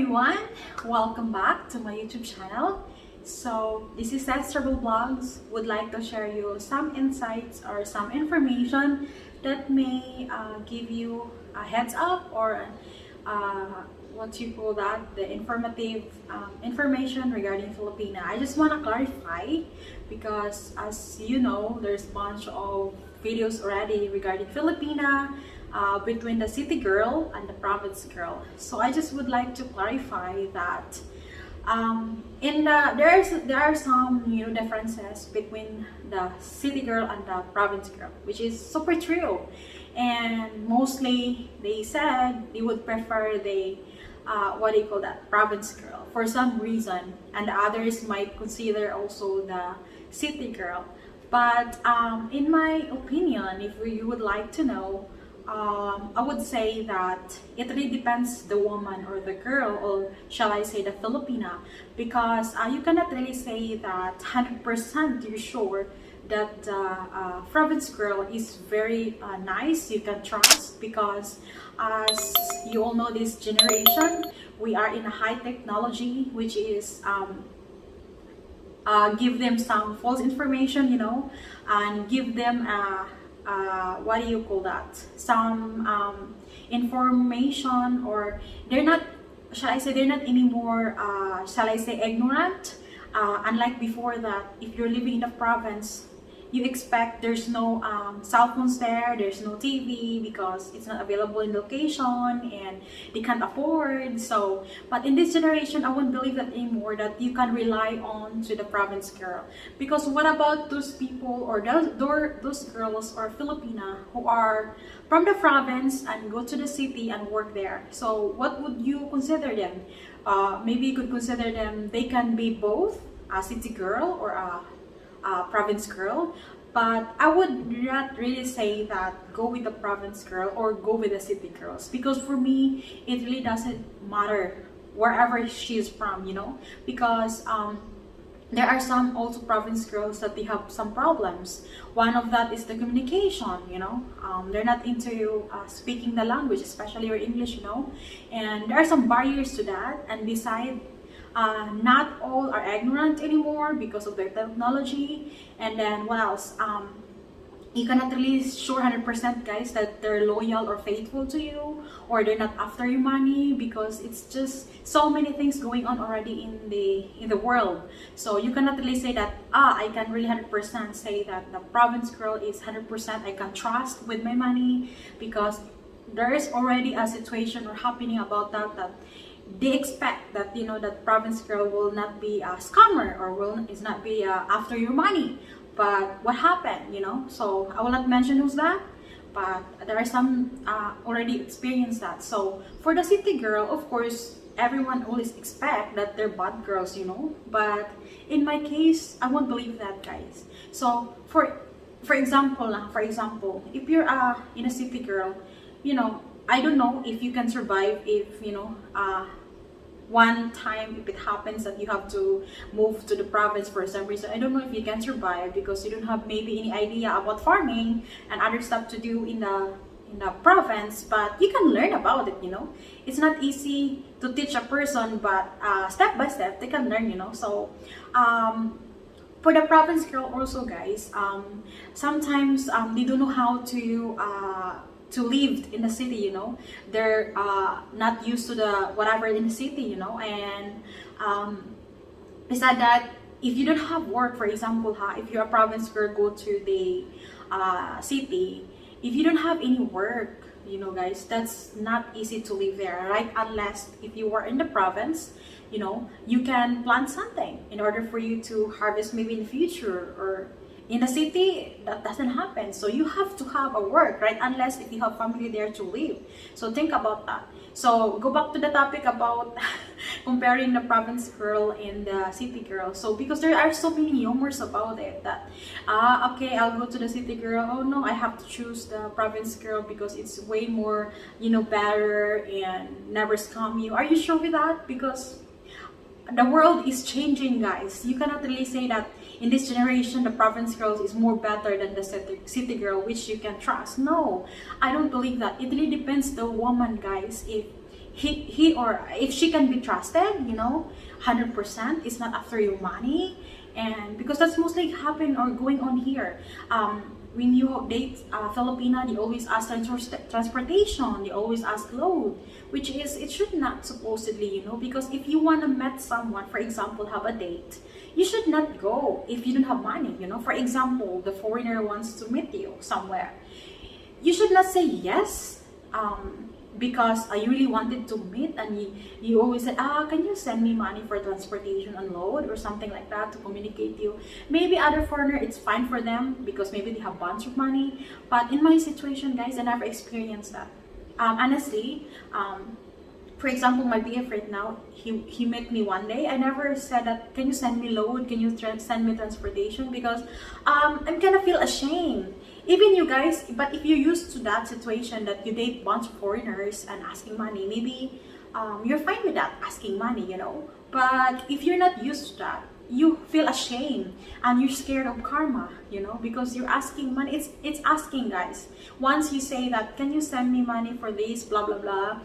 everyone, welcome back to my YouTube channel. So this is Estherable Vlogs. Would like to share you some insights or some information that may give you a heads up or what you call that, the informative information regarding Filipina. I just want to clarify because as you know, there's a bunch of videos already regarding Filipina, between the city girl and the province girl. So I just would like to clarify that there are some new differences between the city girl and the province girl, which is super true. And mostly they said they would prefer the what do you call that, province girl for some reason, and the others might consider also the city girl. But in my opinion, if you would like to know, I would say that it really depends the woman or the girl, or shall I say the Filipina, because you cannot really say that 100% you're sure that the province girl is very nice, you can trust, because as you all know, this generation, we are in a high technology, which is give them some false information, you know, and give them what do you call that, some information, or they're not, shall I say, they're not anymore shall I say ignorant, unlike before that if you're living in the province, you expect there's no cell phones there's no TV because it's not available in location and they can't afford. So but in this generation, I wouldn't believe that anymore, that you can rely on to the province girl. Because what about those people, or those girls or Filipina who are from the province and go to the city and work there? So what would you consider them? Maybe you could consider them, they can be both a city girl or a province girl, but I would not really say that go with the province girl or go with the city girls, because for me it really doesn't matter wherever she's from, you know, because there are some also province girls that they have some problems. One of that is the communication, you know, they're not into speaking the language, especially your English, you know, and there are some barriers to that. And beside, not all are ignorant anymore because of their technology. And then what else? You cannot really sure 100% guys that they're loyal or faithful to you, or they're not after your money, because it's just so many things going on already in the world. So you cannot really say that I can really 100% say that the province girl is 100% I can trust with my money, because there is already a situation or happening about that they expect that, you know, that province girl will not be a scammer or is not be after your money. But what happened, you know? So I will not mention who's that, but there are some already experienced that. So for the city girl, of course, everyone always expect that they're bad girls, you know. But in my case, I won't believe that, guys. So for example, if you're in a city girl, you know, I don't know if you can survive if, you know, one time if it happens that you have to move to the province for some reason. I don't know if you can survive because you don't have maybe any idea about farming and other stuff to do in the province, but you can learn about it, you know. It's not easy to teach a person, but step by step they can learn, you know. So for the province girl also, guys, sometimes they don't know how to live in the city, you know. They're not used to the whatever in the city, you know. And besides that, if you don't have work, for example, if you're a province girl, go to the city, if you don't have any work, you know, guys, that's not easy to live there, right? Unless if you are in the province, you know, you can plant something in order for you to harvest maybe in the future. Or in the city, that doesn't happen. So you have to have a work, right? Unless if you have family there to live. So think about that. So go back to the topic about comparing the province girl and the city girl. So because there are so many rumors about it that okay, I'll go to the city girl. Oh no, I have to choose the province girl because it's way more, you know, better and never scam you. Are you sure with that? Because the world is changing, guys. You cannot really say that in this generation the province girls is more better than the city girl, which you can trust. No, I don't believe that. It really depends the woman, guys. he or if she can be trusted, 100%, is not after your money. And because that's mostly happen or going on here. When you date Filipina, they always ask transportation, they always ask load, which is, it should not supposedly, because if you want to meet someone, for example, have a date, you should not go if you don't have money, For example, the foreigner wants to meet you somewhere. You should not say yes, because you really wanted to meet, and you always said, can you send me money for transportation and load or something like that to communicate you. Maybe other foreigner, it's fine for them because maybe they have bunch of money, but in my situation, guys, I never experienced that. Honestly, for example, my BF right now, he met me one day. I never said that, can you send me load, can you send me transportation, because I'm kind of feel ashamed. Even you guys, but if you're used to that situation that you date bunch of foreigners and asking money, maybe you're fine with that, asking money, But if you're not used to that, you feel ashamed and you're scared of karma, because you're asking money. It's asking, guys. Once you say that, can you send me money for this, blah, blah, blah,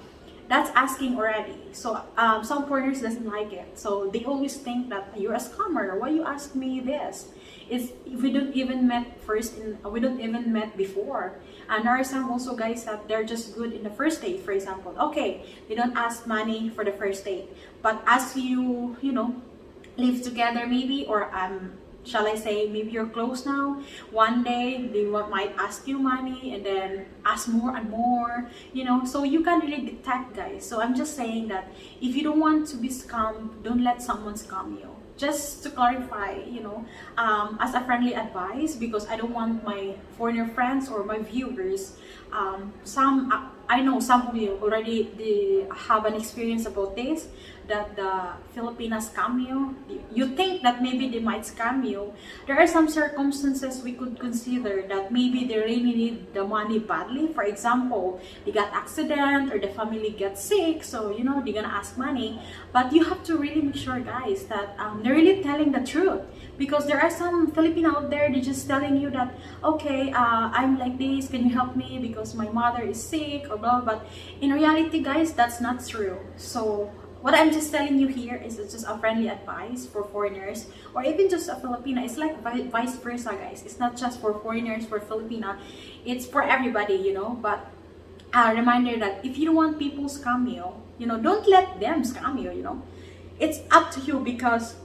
that's asking already. So some foreigners doesn't like it. So they always think that you're a scammer. Why you ask me this? Is we don't even met we don't even met before. And there are some also guys that they're just good in the first date, for example. Okay, they don't ask money for the first date, but as you live together maybe, or shall I say, maybe you're close now, one day they might ask you money and then ask more and more, so you can't really detect, guys. So I'm just saying that if you don't want to be scammed, don't let someone scam you. Just to clarify, as a friendly advice, because I don't want my foreigner friends or my viewers, I know some of you already have an experience about this, that the Filipinas scam you. You think that maybe they might scam you. There are some circumstances we could consider that maybe they really need the money badly. For example, they got accident or the family gets sick, so they're gonna ask money. But you have to really make sure, guys, that they're really telling the truth. Because there are some Filipino out there, they're just telling you that, okay, I'm like this, can you help me because my mother is sick, or blah, blah. But in reality, guys, that's not true. So what I'm just telling you here is it's just a friendly advice for foreigners, or even just a Filipina. It's like vice versa, guys. It's not just for foreigners, for Filipina. It's for everybody, But a reminder that if you don't want people scam you, don't let them scam you, It's up to you, because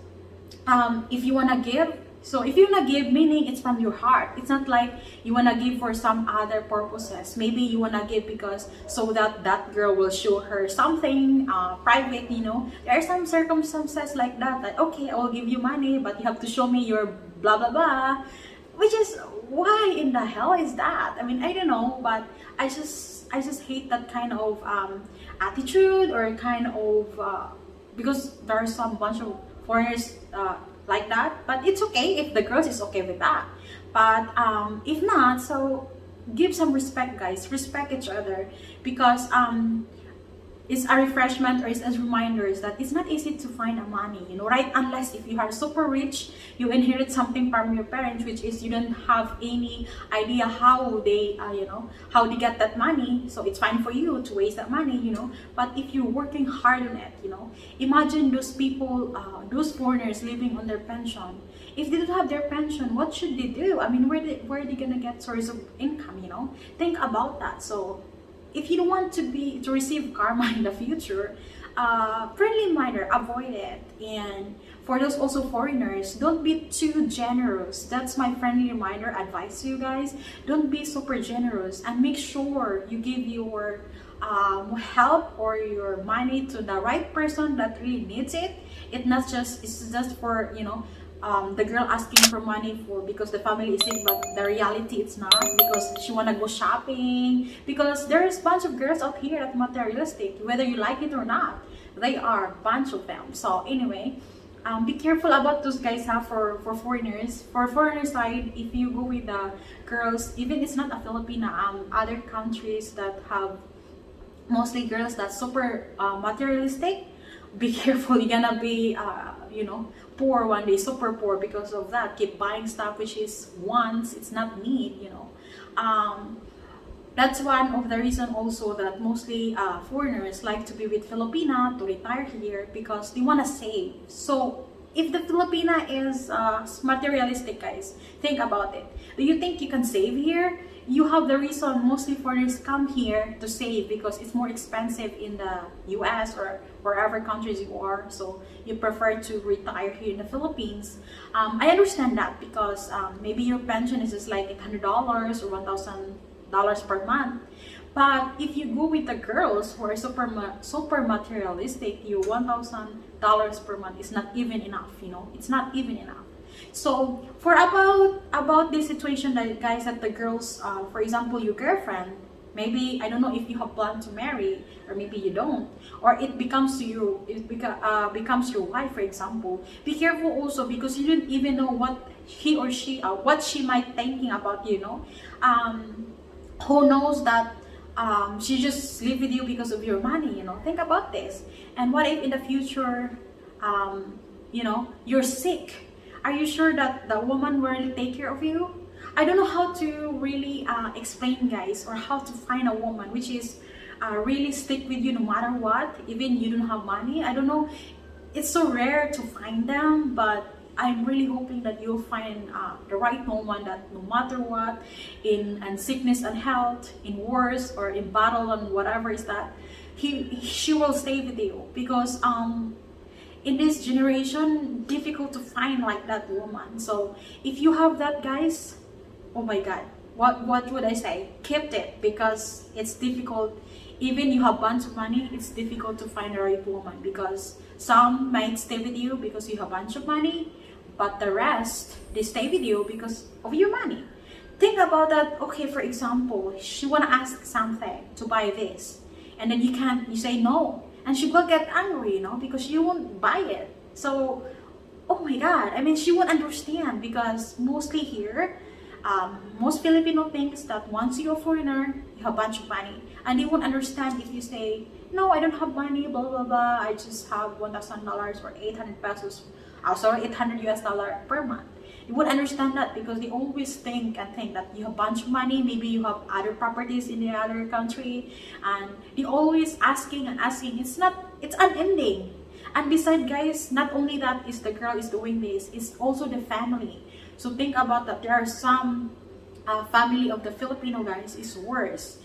if you want to give, so if you want to give, meaning it's from your heart. It's not like you want to give for some other purposes. Maybe you want to give because so that girl will show her something private, There are some circumstances like that, okay, I will give you money, but you have to show me your blah, blah, blah. Which is, why in the hell is that? I mean, I don't know, but I just hate that kind of attitude, or kind of, because there are some bunch of foreigners like that. But it's okay if the girls is okay with that, but if not, so give some respect, guys. Respect each other, because it's a refreshment, or it's as reminders that it's not easy to find a money, right? Unless if you are super rich, you inherit something from your parents, which is you don't have any idea how they how they get that money. So it's fine for you to waste that money, but if you're working hard on it, imagine those people, those foreigners living on their pension. If they don't have their pension, what should they do? I mean, where are they gonna get source of income? Think about that. So if you don't want to receive karma in the future, friendly reminder, avoid it. And for those also foreigners, don't be too generous. That's my friendly reminder advice to you guys. Don't be super generous, and make sure you give your help or your money to the right person that really needs it. It's just for the girl asking for money because the family is sick, but the reality it's not, because she wanna go shopping. Because there's a bunch of girls out here that materialistic, whether you like it or not. They are a bunch of them. So anyway, be careful about those guys for foreigners. For foreigner side, if you go with the girls, even it's not a Filipina, other countries that have mostly girls that's super materialistic, be careful. You're gonna be poor one day, super poor, because of that. Keep buying stuff which is wants, it's not need. That's one of the reason also that mostly foreigners like to be with Filipina to retire here because they want to save. So if the Filipina is materialistic, guys, think about it. Do you think you can save here? You have the reason mostly foreigners come here to save because it's more expensive in the US or wherever countries you are. So you prefer to retire here in the Philippines. I understand that because maybe your pension is just like $800 or $1,000 per month. But if you go with the girls who are super materialistic, your $1,000 per month is not even enough. You know, it's not even enough. So for about this situation that guys, that the girls, for example, your girlfriend, maybe I don't know if you have planned to marry or maybe you don't, or it becomes to you, becomes your wife, for example. Be careful also because you don't even know what he or she, what she might thinking about you. You know, who knows that she just live with you because of your money. You know, think about this. And what if in the future, you know, you're sick? Are you sure that the woman will really take care of you? I don't know how to really explain, guys, or how to find a woman which is really stick with you no matter what, even you don't have money. I don't know. It's so rare to find them, but I'm really hoping that you'll find the right woman that no matter what, in sickness and health, in wars or in battle and whatever is that, she will stay with you because in this generation, difficult to find like that woman. So if you have that, guys, oh my God, what would I say? Keep it because it's difficult. Even you have bunch of money, it's difficult to find the right woman because some might stay with you because you have bunch of money, but the rest, they stay with you because of your money. Think about that. Okay, for example, she wanna ask something to buy this, and then you say no. And she will get angry, you know, because you won't buy it. So, oh my God, I mean, she won't understand because mostly here, most Filipino thinks that once you're a foreigner, you have a bunch of money. And they won't understand if you say, no, I don't have money, blah, blah, blah. I just have $1,000 or 800 pesos, sorry, 800 US dollar per month. You would understand that because they always think that you have a bunch of money, maybe you have other properties in the other country, and they always asking and asking. It's unending. And besides, guys, not only that is the girl is doing this, it's also the family. So think about that. There are some family of the Filipino guys is worse.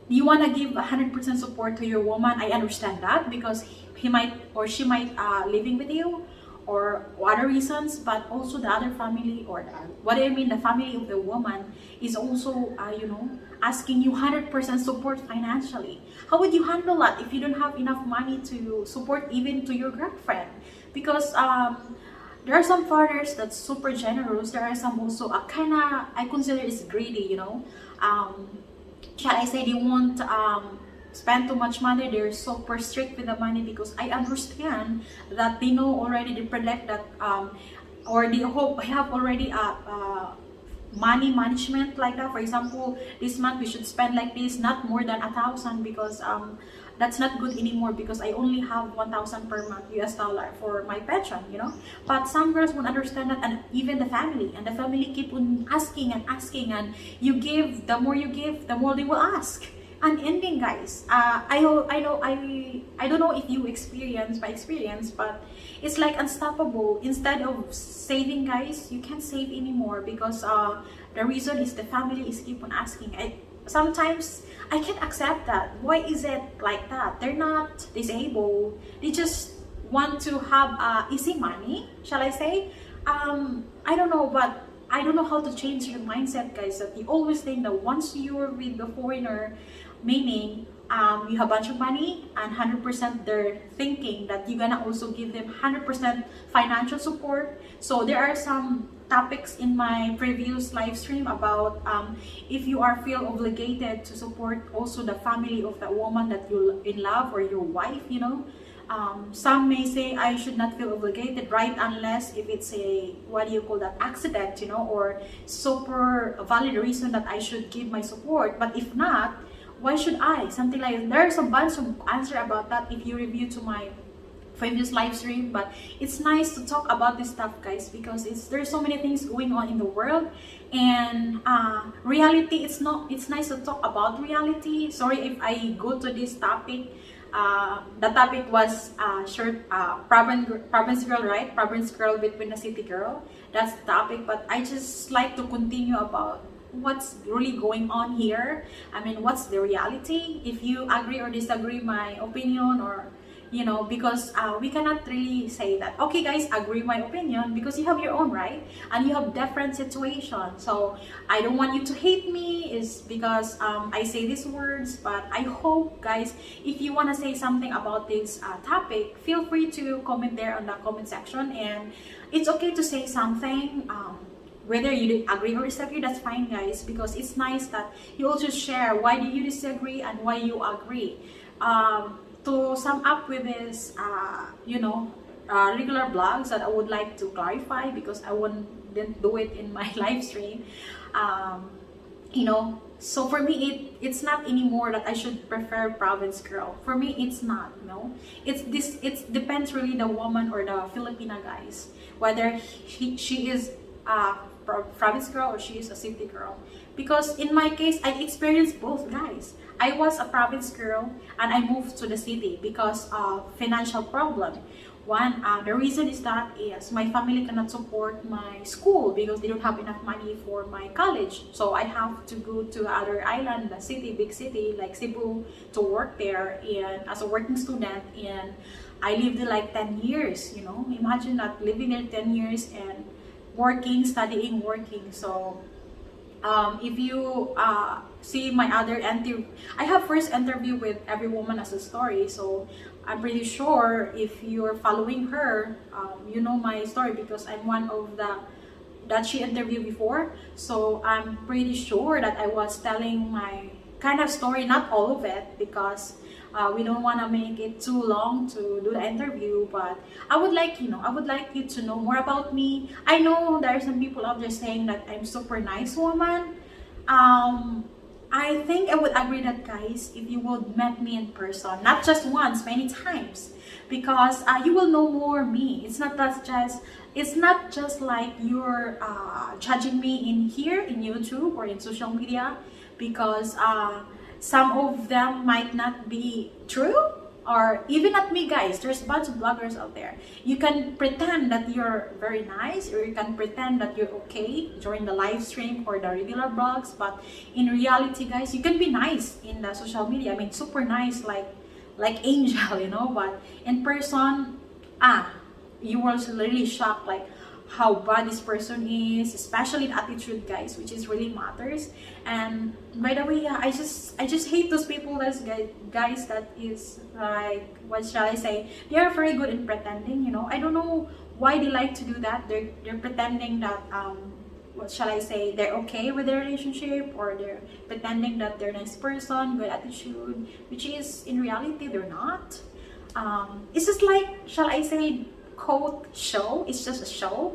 You want to give 100% support to your woman. I understand that because he might or she might living with you or other reasons, but also the other family or the family of the woman is also, you know, asking you 100% support financially. How would you handle that if you don't have enough money to support even to your girlfriend? Because there are some fathers that's super generous. There are some also kinda, I consider is greedy, you know. Shall I say they won't spend too much money. They're super strict with the money because I understand that they know already, they predict that or they have already money management like that. For example, this month we should spend like this, not more than 1,000 because that's not good anymore because I only have 1,000 per month US dollar for my pension, you know. But some girls won't understand that, and even the family keep on asking and asking, and you give, the more you give, the more they will ask. Unending, guys. I don't know if you experience by experience, but it's like unstoppable. Instead of saving, guys, you can't save anymore because the reason is the family is keep on asking. Sometimes I can't accept that. Why is it like that? They're not disabled. They just want to have easy money, shall I say? I don't know, but I don't know how to change your mindset, guys. That you always think that once you're with the foreigner, meaning you have a bunch of money and 100% they're thinking that you're gonna also give them 100% financial support. So there are some topics in my previous live stream about if you are feel obligated to support also the family of the woman that you in love or your wife, you know. Some may say I should not feel obligated, right? Unless if it's a, what do you call that, accident, you know, or super valid reason that I should give my support. But if not, why should I? Something like, there's a bunch of answer about that if you review to my previous live stream, but it's nice to talk about this stuff, guys, because there's so many things going on in the world, and reality, it's nice to talk about reality. Sorry if I go to this topic. The topic was province girl, right? Province girl between the city girl. That's the topic, but I just like to continue about what's really going on here. I mean, what's the reality? If you agree or disagree my opinion, or because we cannot really say that, okay guys, agree my opinion, because you have your own, right? And you have different situations. So I don't want you to hate me, is because I say these words. But I hope, guys, if you want to say something about this topic, feel free to comment there on the comment section. And it's okay to say something, whether you agree or disagree, that's fine, guys, because it's nice that you also share why do you disagree and why you agree. To sum up with this, regular blogs that I would like to clarify, because I didn't do it in my live stream. So for me, it's not anymore that I should prefer province girl. For me, it's not. It depends really the woman or the Filipina guys, whether she is province girl or she is a city girl. Because in my case, I experienced both, guys. I was a province girl and I moved to the city because of financial problem. One, the reason is that my family cannot support my school because they don't have enough money for my college. So I have to go to other island, the city, big city like Cebu, to work there and as a working student. And I lived there like 10 years, Imagine that, living there 10 years and working, studying, working. So if you see my other interview, I have first interview with Every Woman as a Story, so I'm pretty sure if you're following her, you know my story, because I'm one of that she interviewed before. So I'm pretty sure that I was telling my kind of story, not all of it, because we don't want to make it too long to do the interview. But I would like you to know more about me. I know there are some people out there saying that I'm super nice woman. I think I would agree that, guys, if you would met me in person, not just once, many times, because you will know more me. It's not just like you're judging me in here in YouTube or in social media, because some of them might not be true, or even not me, guys. There's a bunch of bloggers out there. You can pretend that you're very nice, or you can pretend that you're okay during the live stream or the regular blogs, but in reality, guys, you can be nice in the social media. I mean, super nice, like angel, but in person, you will really shocked, like how bad this person is, especially the attitude, guys, which is really matters. And by the way, I just hate those people, guys that is like, what shall I say, they are very good in pretending. I don't know why they like to do that. They're pretending that what shall I say, they're okay with their relationship, or they're pretending that they're a nice person, good attitude, which is in reality they're not. It's just like, shall I say, quote show. It's just a show,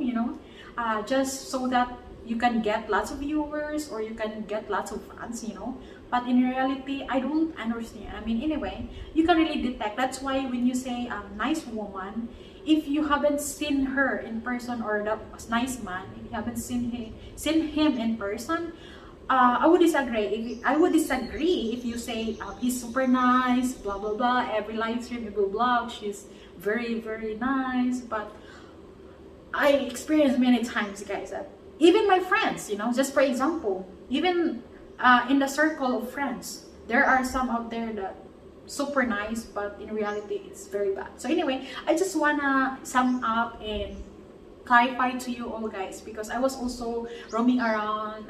just so that you can get lots of viewers or you can get lots of fans, but in reality, I don't understand. I mean, anyway, you can really detect. That's why when you say nice woman, if you haven't seen her in person, or the nice man, if you haven't seen him in person, I would disagree. I would disagree if you say he's super nice, blah blah blah. Every live stream, every blog, she's very very nice. But I experienced many times, guys, that even my friends, just for example, even in the circle of friends, there are some out there that super nice, but in reality, it's very bad. So anyway, I just wanna sum up and clarify to you all, guys, because I was also roaming around,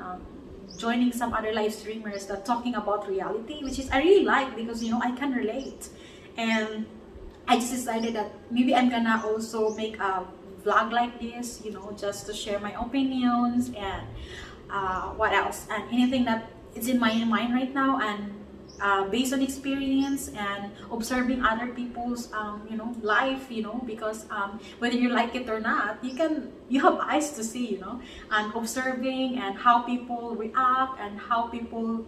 joining some other live streamers that talking about reality, which is I really like, because I can relate. And I just decided that maybe I'm gonna also make a vlog like this, just to share my opinions and what else, and anything that is in my mind right now, and based on experience and observing other people's life, because whether you like it or not, you have eyes to see, and observing and how people react and how people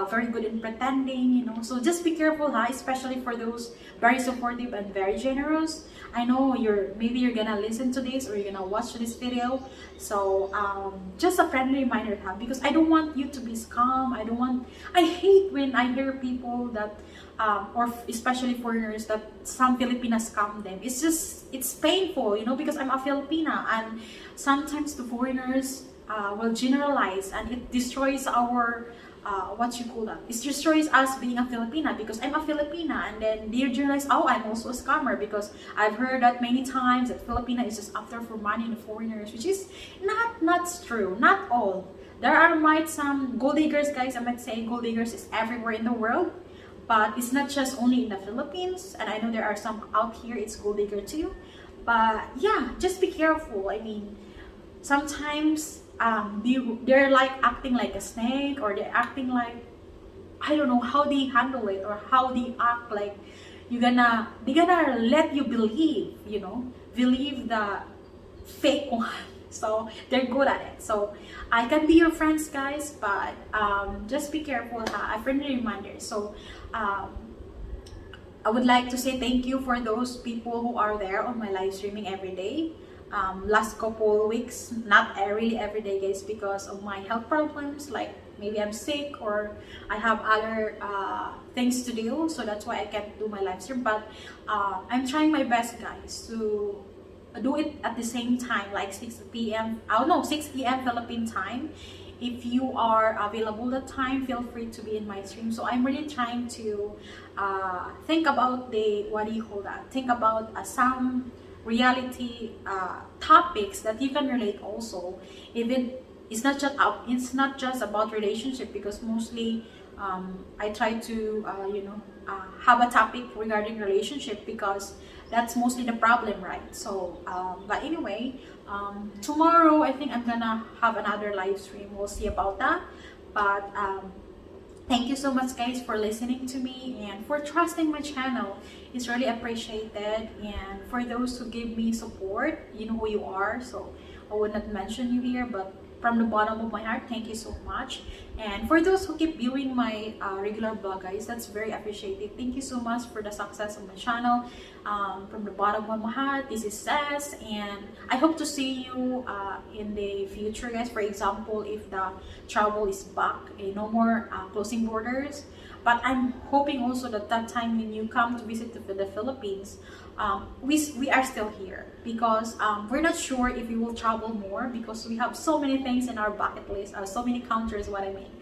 very good in pretending, you know. So just be careful, huh? Especially for those very supportive and very generous. I know maybe you're gonna listen to this or you're gonna watch this video. So just a friendly reminder, huh? Because I don't want you to be scam. I hate when I hear people that or especially foreigners that some Filipinas scam them. It's painful, you know, because I'm a Filipina, and sometimes the foreigners will generalize, and it destroys our what you call that? It destroys us being a Filipina, because I'm a Filipina, and then they realize, oh, I'm also a scammer, because I've heard that many times that Filipina is just after for money and foreigners, which is not true. Not all. There are might some gold diggers, guys. I might say gold diggers is everywhere in the world, but it's not just only in the Philippines, and I know there are some out here. It's gold digger too, but yeah, just be careful. I mean, sometimes they're like acting like a snake, or they're acting like, I don't know how they handle it, or how they act like they're gonna let you believe, you know, believe the fake one. So they're good at it. So I can be your friends, guys, but just be careful, a friendly reminder. So I would like to say thank you for those people who are there on my live streaming every day. Last couple weeks, not really every day, guys, because of my health problems, like maybe I'm sick or I have other things to do, so that's why I can't do my live stream. But I'm trying my best, guys, to do it at the same time, like 6 p.m. Oh no, 6 p.m. Philippine time. If you are available that time, feel free to be in my stream. So I'm really trying to think about think about some reality topics that you can relate also. Even it's not just about relationship, because mostly I try to have a topic regarding relationship, because that's mostly the problem, right? So but anyway, tomorrow I think I'm gonna have another live stream. We'll see about that. But thank you so much, guys, for listening to me and for trusting my channel. It's really appreciated. And for those who give me support, you know who you are, so I would not mention you here, but from the bottom of my heart, thank you so much. And for those who keep viewing my regular vlog, guys, that's very appreciated. Thank you so much for the success of my channel. From the bottom of my heart, this is Ses, and I hope to see you in the future, guys. For example, if the travel is back, no more closing borders. But I'm hoping also that time when you come to visit the Philippines, we are still here, because we're not sure if we will travel more, because we have so many things in our bucket list, so many countries, what I mean.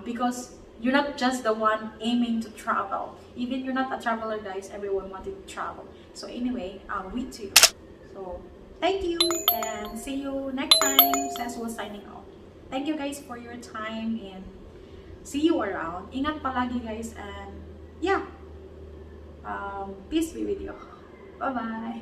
Because you're not just the one aiming to travel. Even you're not a traveler, guys, everyone wanted to travel. So anyway, we too. So thank you, and see you next time. Ses was signing off. Thank you, guys, for your time, and see you around. Ingat palagi, guys, and yeah, peace be with you. Bye bye.